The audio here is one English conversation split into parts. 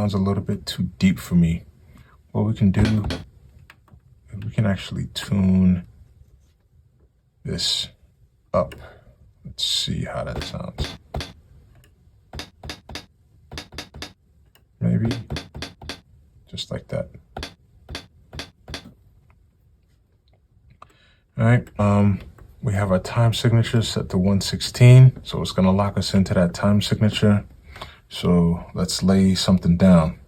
sounds a little bit too deep for me. What we can do, we can actually tune this up. Let's see how that sounds. Maybe just like that. All right, we have our time signature set to 116, so it's gonna lock us into that time signature. So let's lay something down.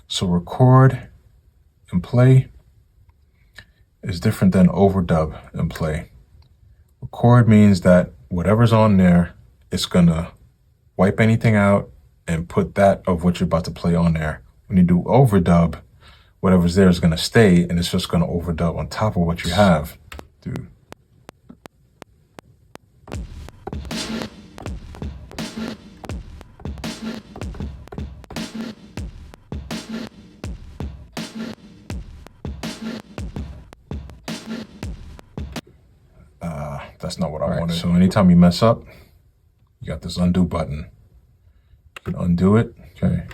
So record and play is different than overdub and play. Record means that whatever's on there, it's gonna wipe anything out and put that of what you're about to play on there. When you do overdub, whatever's there is gonna stay, and it's just gonna overdub on top of what you have. Dude. That's not what I wanted. So anytime you mess up, you got this undo button. You can undo it. Okay.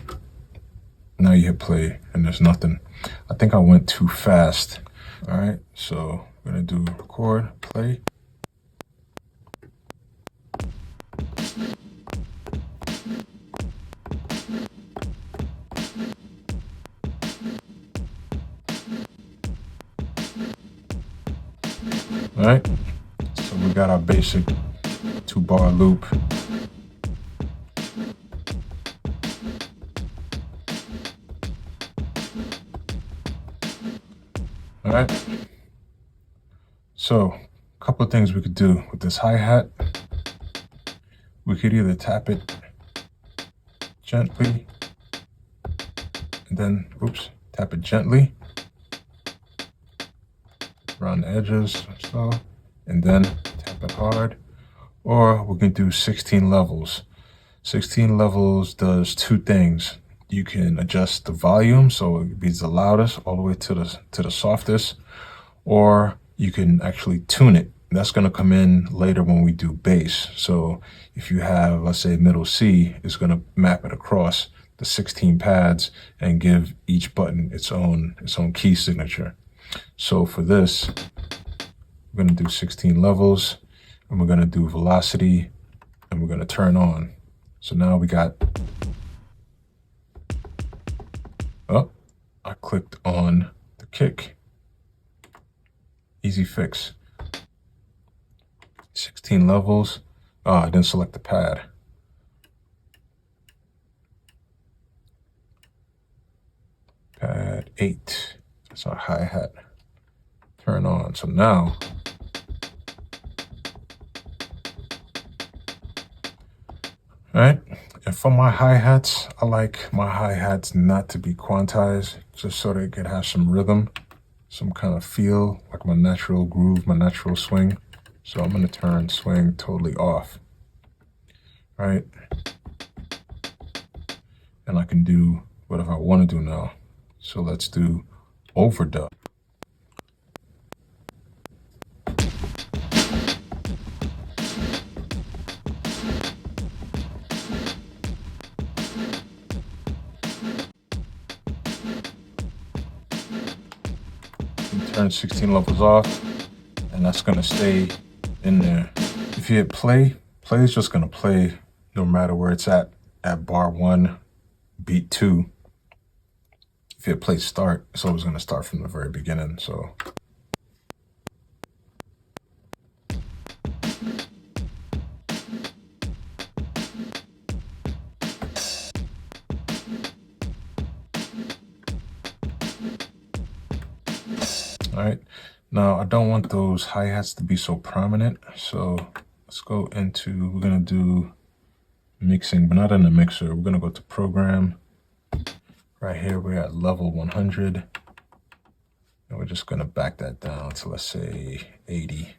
Now you hit play and there's nothing. I think I went too fast. All right. So we're going to do record, play. All right. So we got our basic 2-bar loop. All right. So a couple of things we could do with this hi-hat. We could either tap it gently and then, oops, tap it gently around the edges, so, and then tap it hard. Or we can do 16 levels. 16 levels does two things. You can adjust the volume so it be the loudest all the way to the softest, or you can actually tune it. That's going to come in later when we do bass. So if you have, let's say, middle C, it's going to map it across the 16 pads and give each button its own key signature. So for this, we're going to do 16 levels, and we're going to do velocity, and we're going to turn on. So now we got, oh, I clicked on the kick. Easy fix. 16 levels. Oh, I didn't select the pad. Pad 8. That's our hi-hat. Turn on. So now, all right. And for my hi-hats, I like my hi-hats not to be quantized, just so they could have some rhythm, some kind of feel, like my natural groove, my natural swing. So I'm going to turn swing totally off. All right. And I can do whatever I want to do now. So let's do overdub. Turn 16 levels off, and that's going to stay in there. If you hit play, play is just going to play no matter where it's at bar 1, beat 2. If you hit play start, it's always going to start from the very beginning. So all right, now I don't want those hi-hats to be so prominent, so let's go into, we're gonna do mixing, but not in the mixer. We're gonna go to program. Right here, we're at level 100, and we're just gonna back that down to, let's say, 80.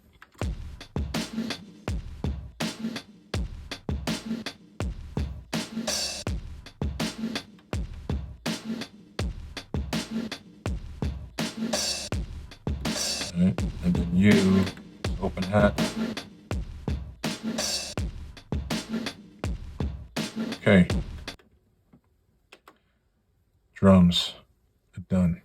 Right. And then you, open hat. Okay. drums are done.